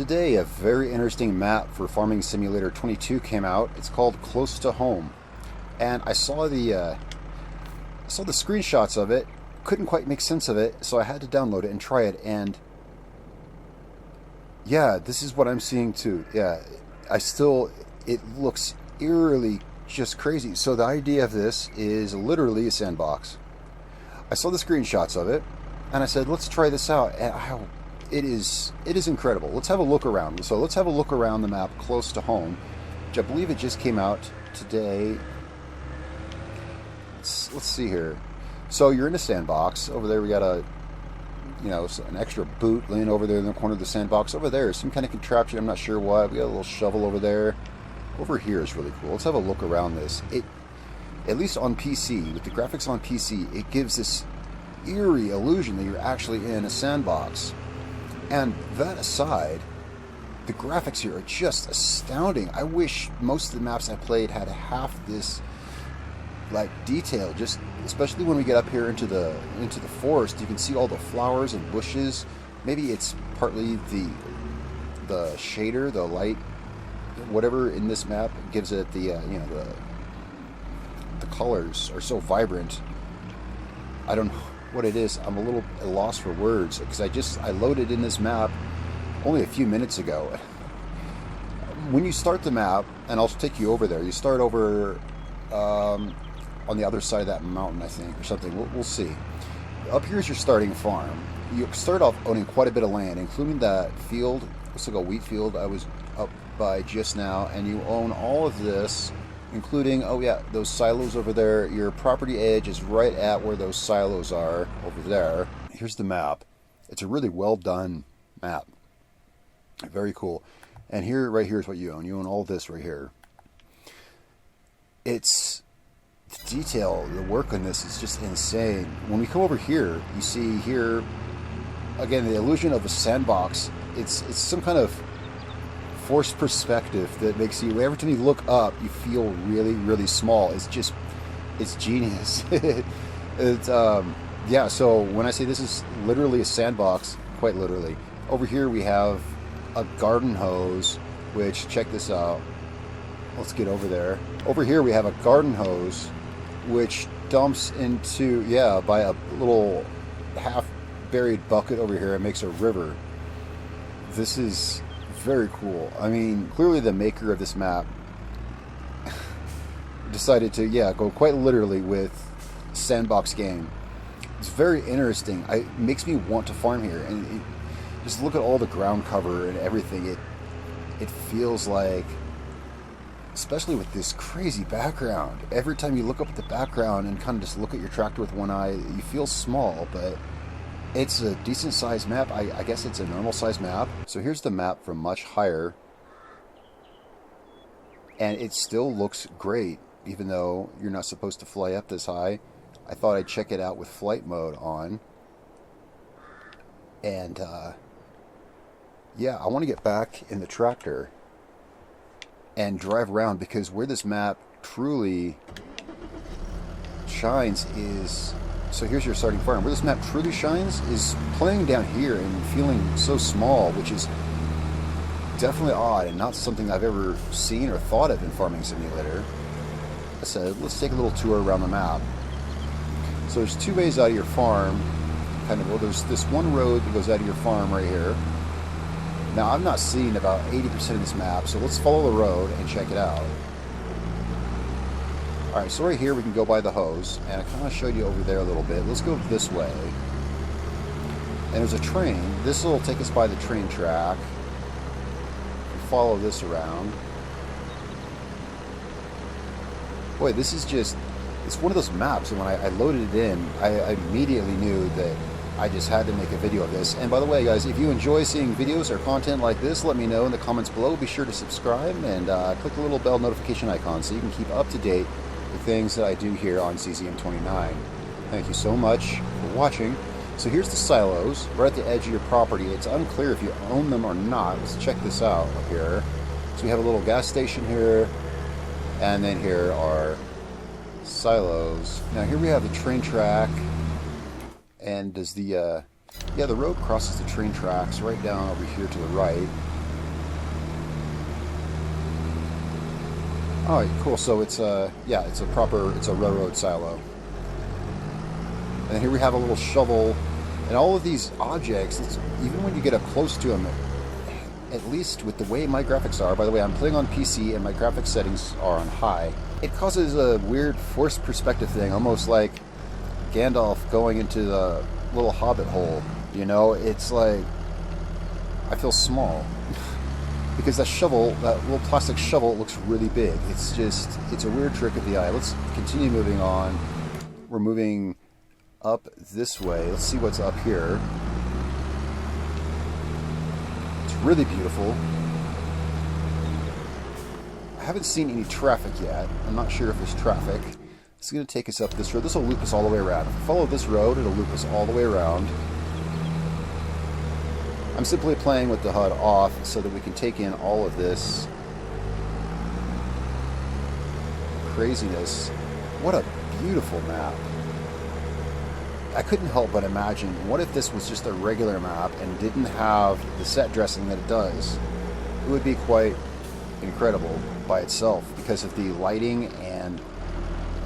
Today, a very interesting map for Farming Simulator 22 came out. It's called Close to Home, and I saw the screenshots of it. Couldn't quite make sense of it, so I had to download it and try it. And yeah, this is what I'm seeing too. Yeah, it looks eerily just crazy. So the idea of this is literally a sandbox. I saw the screenshots of it, and I said, let's try this out. And it is incredible. Let's have a look around. So let's have a look around the map Close to Home, which I believe it just came out today. Let's see here. So you're in a sandbox. Over there we got an extra boot laying over there in the corner of the sandbox. Over there is some kind of contraption, I'm not sure what. We got a little shovel over there. Over here is really cool. Let's have a look around this. At least on PC, with the graphics on PC, it gives this eerie illusion that you're actually in a sandbox. And that aside, the graphics here are just astounding. I wish most of the maps I played had half this detail, just especially when we get up here into the forest. You can see all the flowers and bushes. Maybe it's partly the shader, the light, whatever in this map gives it the colors are so vibrant. I don't know what it is. I'm a little at a loss for words because I loaded in this map only a few minutes ago. When you start the map, and I'll take you over there, you start over on the other side of that mountain, I think, or something. We'll see. Up here is your starting farm. You start off owning quite a bit of land, including that field. Looks like a wheat field I was up by just now, and you own all of this, including, those silos over there. Your property edge is right at where those silos are over there. Here's the map. It's a really well done map. Very cool. And right here is what you own. You own all this right here. It's the detail, the work on this is just insane. When we come over here, you see here again the illusion of a sandbox. It's some kind of forced perspective that makes you, every time you look up, you feel really, really small. It's genius. So when I say this is literally a sandbox, quite literally, over here we have a garden hose, which, check this out. Let's get over there. Over here we have a garden hose which dumps into, by a little half-buried bucket over here. It makes a river. This is very cool. I mean, clearly the maker of this map decided to, go quite literally with sandbox game. It's very interesting. It makes me want to farm here. And just look at all the ground cover and everything. It feels like, especially with this crazy background, every time you look up at the background and kind of just look at your tractor with one eye, you feel small, but it's a decent sized map. I guess it's a normal sized map. So here's the map from much higher, and it still looks great, even though you're not supposed to fly up this high. I thought I'd check it out with flight mode on. And I want to get back in the tractor and drive around, because where this map truly shines is, so here's your starting farm. Where this map truly shines is playing down here and feeling so small, which is definitely odd and not something I've ever seen or thought of in Farming Simulator. I said, let's take a little tour around the map. So there's two ways out of your farm. There's this one road that goes out of your farm right here. Now, I'm not seeing about 80% of this map, so let's follow the road and check it out. Alright, so right here we can go by the hose, and I kind of showed you over there a little bit. Let's go this way. And there's a train. This will take us by the train track. Follow this around. Boy, this is just, it's one of those maps, and when I loaded it in, I immediately knew that I just had to make a video of this. And by the way, guys, if you enjoy seeing videos or content like this, let me know in the comments below. Be sure to subscribe and click the little bell notification icon so you can keep up to date with things that I do here on CZM29. Thank you so much for watching. So here's the silos right at the edge of your property. It's unclear if you own them or not. Let's check this out up here. So we have a little gas station here, and then here are silos. Now here we have the train track. And does the road crosses the train tracks right down over here to the right. All right, cool. So it's yeah, it's a railroad silo. And then here we have a little shovel, and all of these objects. Even when you get up close to them, at least with the way my graphics are. By the way, I'm playing on PC, and my graphics settings are on high. It causes a weird forced perspective thing, almost like Gandalf going into the little hobbit hole. You know, it's like I feel small. Because that shovel, that little plastic shovel, looks really big. It's a weird trick of the eye. Let's continue moving on. We're moving up this way. Let's see what's up here. It's really beautiful. I haven't seen any traffic yet. I'm not sure if there's traffic. It's going to take us up this road. This will loop us all the way around. If we follow this road, it'll loop us all the way around. I'm simply playing with the HUD off so that we can take in all of this craziness. What a beautiful map. I couldn't help but imagine, what if this was just a regular map and didn't have the set dressing that it does? It would be quite incredible by itself because of the lighting, and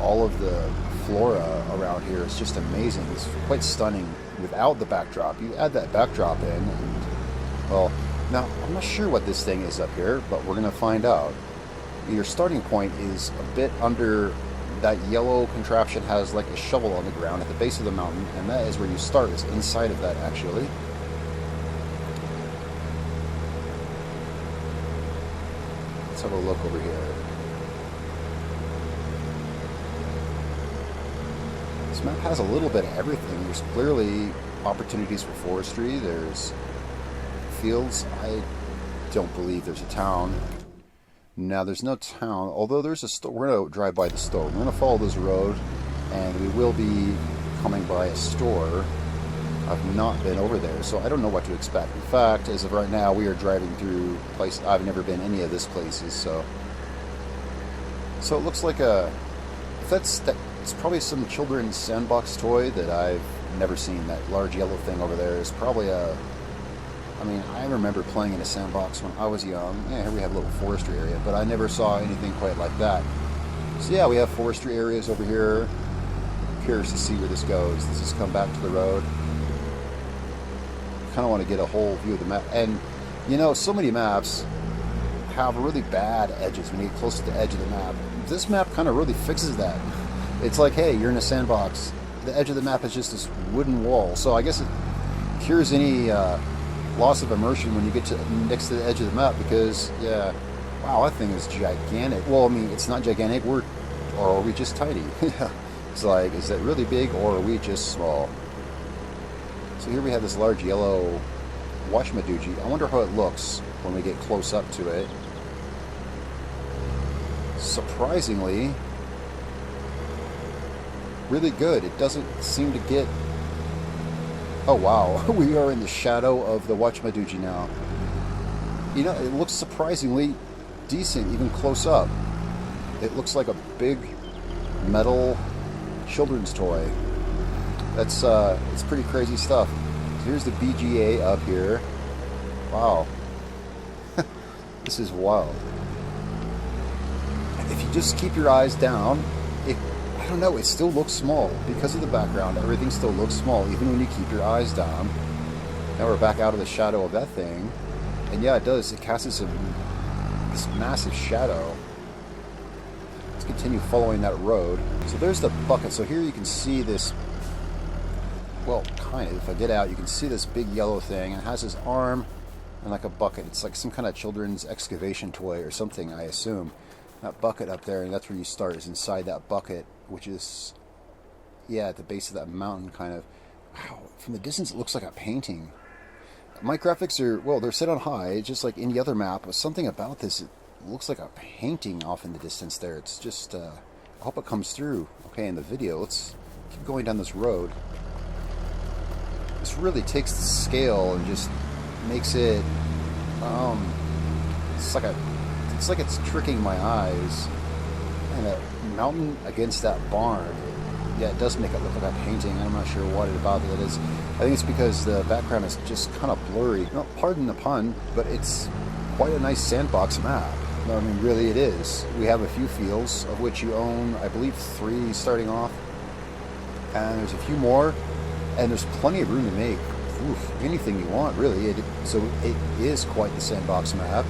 all of the flora around here is just amazing. It's quite stunning without the backdrop. You add that backdrop in, and, well, now I'm not sure what this thing is up here, but we're going to find out. Your starting point is a bit under that yellow contraption. Has like a shovel on the ground at the base of the mountain, and that is where you start. It's inside of that, actually. Let's have a look over here. This map has a little bit of everything. There's clearly opportunities for forestry. There's fields. I don't believe there's a town. Now, there's no town, although there's a store. We're going to drive by the store. We're going to follow this road, and we will be coming by a store. I've not been over there, so I don't know what to expect. In fact, as of right now, we are driving through places. I've never been any of these places, so it looks like it's probably some children's sandbox toy that I've never seen. That large yellow thing over there is probably I mean, I remember playing in a sandbox when I was young. Yeah, here we have a little forestry area, but I never saw anything quite like that. So yeah, we have forestry areas over here. I'm curious to see where this goes. Does this come back to the road? I kind of want to get a whole view of the map. And, you know, so many maps have really bad edges when you get close to the edge of the map. This map kind of really fixes that. It's like, hey, you're in a sandbox. The edge of the map is just this wooden wall. So I guess it cures any loss of immersion when you get to next to the edge of the map, because, yeah, wow, that thing is gigantic. Well, I mean, it's not gigantic, or are we just tiny? It's like, is that really big, or are we just small? So here we have this large yellow Washmaduji. I wonder how it looks when we get close up to it. Surprisingly, really good. It doesn't seem to get... Oh wow, we are in the shadow of the Washmaduji now. You know, it looks surprisingly decent, even close up. It looks like a big metal children's toy. That's it's pretty crazy stuff. So here's the BGA up here. Wow. This is wild. If you just keep your eyes down, I don't know, it still looks small. Because of the background, everything still looks small, even when you keep your eyes down. Now we're back out of the shadow of that thing. And yeah, it does. It casts this massive shadow. Let's continue following that road. So there's the bucket. So here you can see this, well, kind of. If I get out, you can see this big yellow thing. And it has this arm and like a bucket. It's like some kind of children's excavation toy or something, I assume. That bucket up there, and that's where you start, is inside that bucket, which is, yeah, at the base of that mountain, kind of. Wow, from the distance it looks like a painting. My graphics are, well, they're set on high, just like any other map, but something about this, it looks like a painting off in the distance there. It's just, I hope it comes through okay in the video. Let's keep going down this road. This really takes the scale and just makes it, it's like it's tricking my eyes. And a mountain against that barn, yeah, it does make it look like a painting. I'm not sure what about it is. I think it's because the background is just kind of blurry. No, pardon the pun, but it's quite a nice sandbox map. I mean, really it is. We have a few fields, of which you own, I believe, 3 starting off. And there's a few more, and there's plenty of room to make anything you want, really. So it is quite the sandbox map.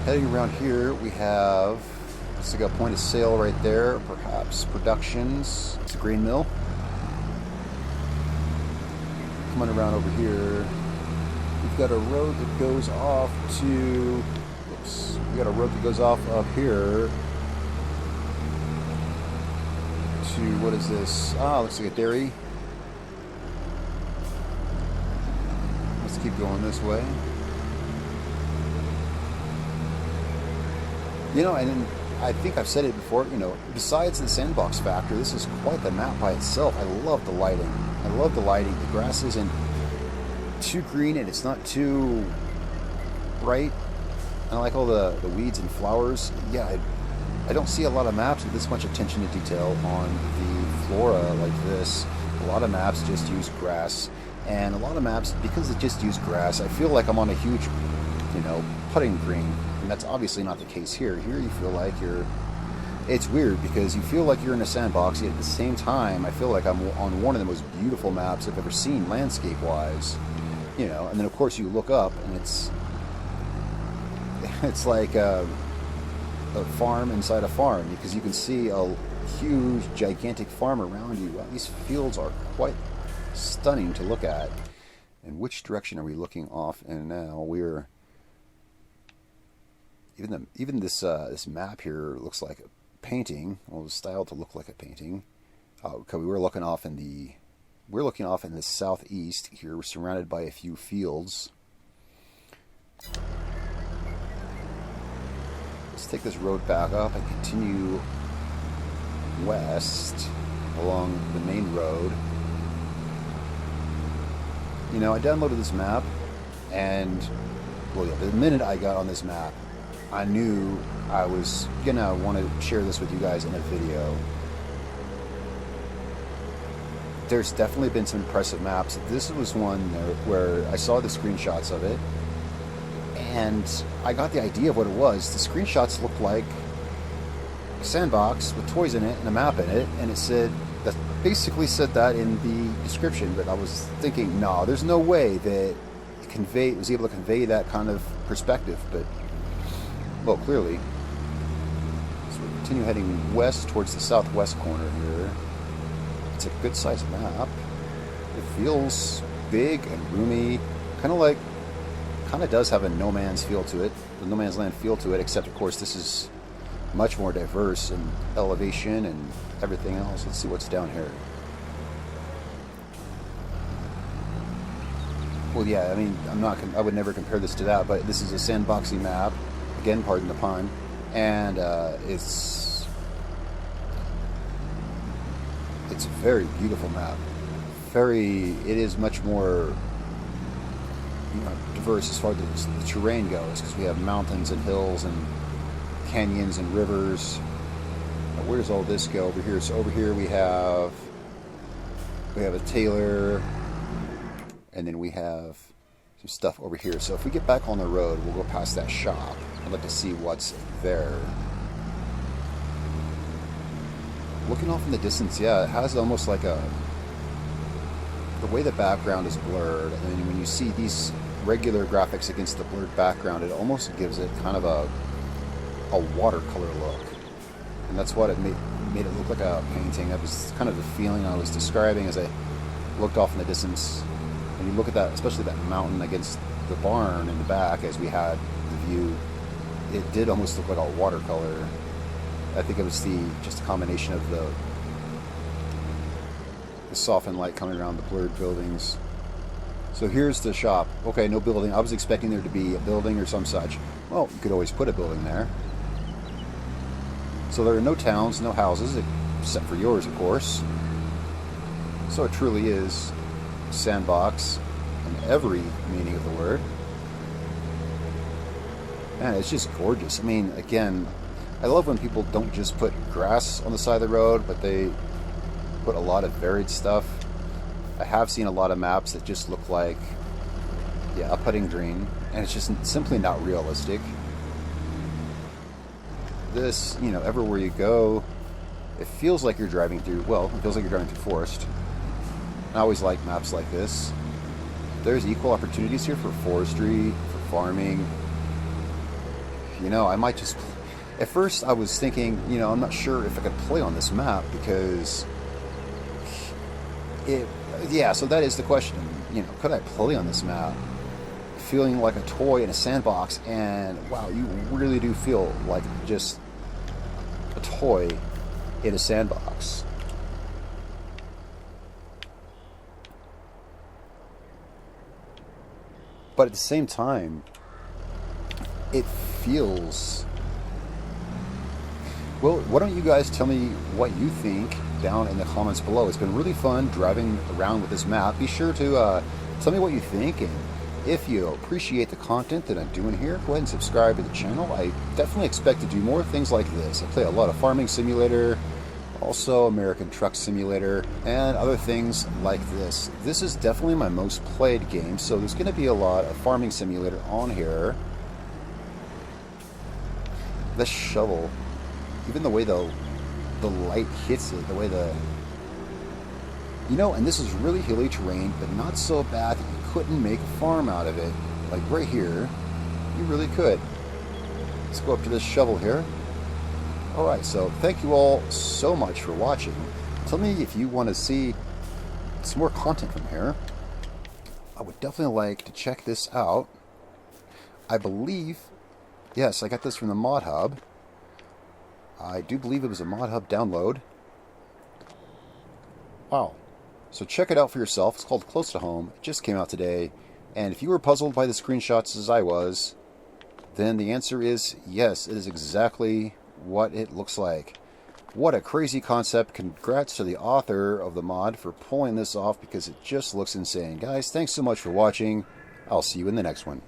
Heading around here, we have, let's see, got a point of sale right there, perhaps Productions. It's a grain mill. Coming around over here, we've got a road that goes off to, oops, we got a road that goes off up here to, what is this? Ah, looks like a dairy. Let's keep going this way. You know, and I think I've said it before, you know, besides the sandbox factor, this is quite the map by itself. I love the lighting. I love the lighting. The grass isn't too green and it's not too bright. I like all the weeds and flowers. Yeah, I don't see a lot of maps with this much attention to detail on the flora like this. A lot of maps just use grass. And a lot of maps, because it just use grass, I feel like I'm on a huge, you know, putting green. And that's obviously not the case here. Here you feel like you're... It's weird because you feel like you're in a sandbox, yet at the same time I feel like I'm on one of the most beautiful maps I've ever seen landscape-wise. You know, and then of course you look up and it's like a farm inside a farm, because you can see a huge, gigantic farm around you. Wow, these fields are quite stunning to look at. And which direction are we looking off in now? We're... Even this map here looks like a painting. Well, it was styled to look like a painting. Because we're looking off in the southeast here. We're surrounded by a few fields. Let's take this road back up and continue west along the main road. You know, I downloaded this map, and well, yeah, the minute I got on this map, I knew I was gonna want to share this with you guys in a video. There's definitely been some impressive maps. This was one where I saw the screenshots of it, and I got the idea of what it was. The screenshots looked like a sandbox with toys in it and a map in it, and it said, that basically said that in the description, but I was thinking, no, there's no way that it was able to convey that kind of perspective, but well, clearly. So we continue heading west towards the southwest corner here. It's a good sized map. It feels big and roomy, kind of does have a no man's feel to it, the no man's land feel to it, except of course this is much more diverse in elevation and everything else. Let's see what's down here. Well, yeah, I mean, I would never compare this to that, but this is a sandboxy map. Again, pardon the pun, and it's a very beautiful map. It is much more, you know, diverse as far as the terrain goes, because we have mountains and hills and canyons and rivers. Now, where does all this go over here? So over here we have a tailor, and then we have some stuff over here. So if we get back on the road, we'll go past that shop. I'd like to see what's there. Looking off in the distance, yeah, it has almost like the way the background is blurred, and then when you see these regular graphics against the blurred background, it almost gives it kind of a watercolor look. And that's what it made it look like a painting. That was kind of the feeling I was describing as I looked off in the distance. And you look at that, especially that mountain against the barn in the back as we had the view, it did almost look like a watercolor. I think it was just a combination of the softened light coming around the blurred buildings. So here's the shop. Okay, no building. I was expecting there to be a building or some such. Well, you could always put a building there. So there are no towns, no houses, except for yours, of course. So it truly is sandbox in every meaning of the word. Man, it's just gorgeous. I mean, again, I love when people don't just put grass on the side of the road, but they put a lot of varied stuff. I have seen a lot of maps that just look like, yeah, a putting green. and it's just simply not realistic. This, you know, everywhere you go, it feels like you're driving through, well, it feels like you're driving through forest. I always like maps like this. There's equal opportunities here for forestry, for farming. You know, I might just... At first, I was thinking, you know, I'm not sure if I could play on this map because... Yeah, so that is the question. You know, could I play on this map? Feeling like a toy in a sandbox, and wow, you really do feel like just a toy in a sandbox. But at the same time, it feels... Well, why don't you guys tell me what you think down in the comments below. It's been really fun driving around with this map. Be sure to tell me what you think, and if you appreciate the content that I'm doing here, go ahead and subscribe to the channel. I definitely expect to do more things like this. I play a lot of Farming Simulator, also American Truck Simulator, and other things like this. This is definitely my most played game, so there's going to be a lot of Farming Simulator on here. This shovel, even the way the light hits it, the way the... You know, and this is really hilly terrain, but not so bad that you couldn't make a farm out of it. Like right here, you really could. Let's go up to this shovel here. Alright, so thank you all so much for watching. Tell me if you want to see some more content from here. I would definitely like to check this out. I believe, yes, I got this from the Mod Hub. I do believe it was a Mod Hub download. Wow. So check it out for yourself. It's called Close to Home. It just came out today. And if you were puzzled by the screenshots as I was, then the answer is yes, it is exactly what it looks like. What a crazy concept. Congrats to the author of the mod for pulling this off, because it just looks insane. Guys, thanks so much for watching. I'll see you in the next one.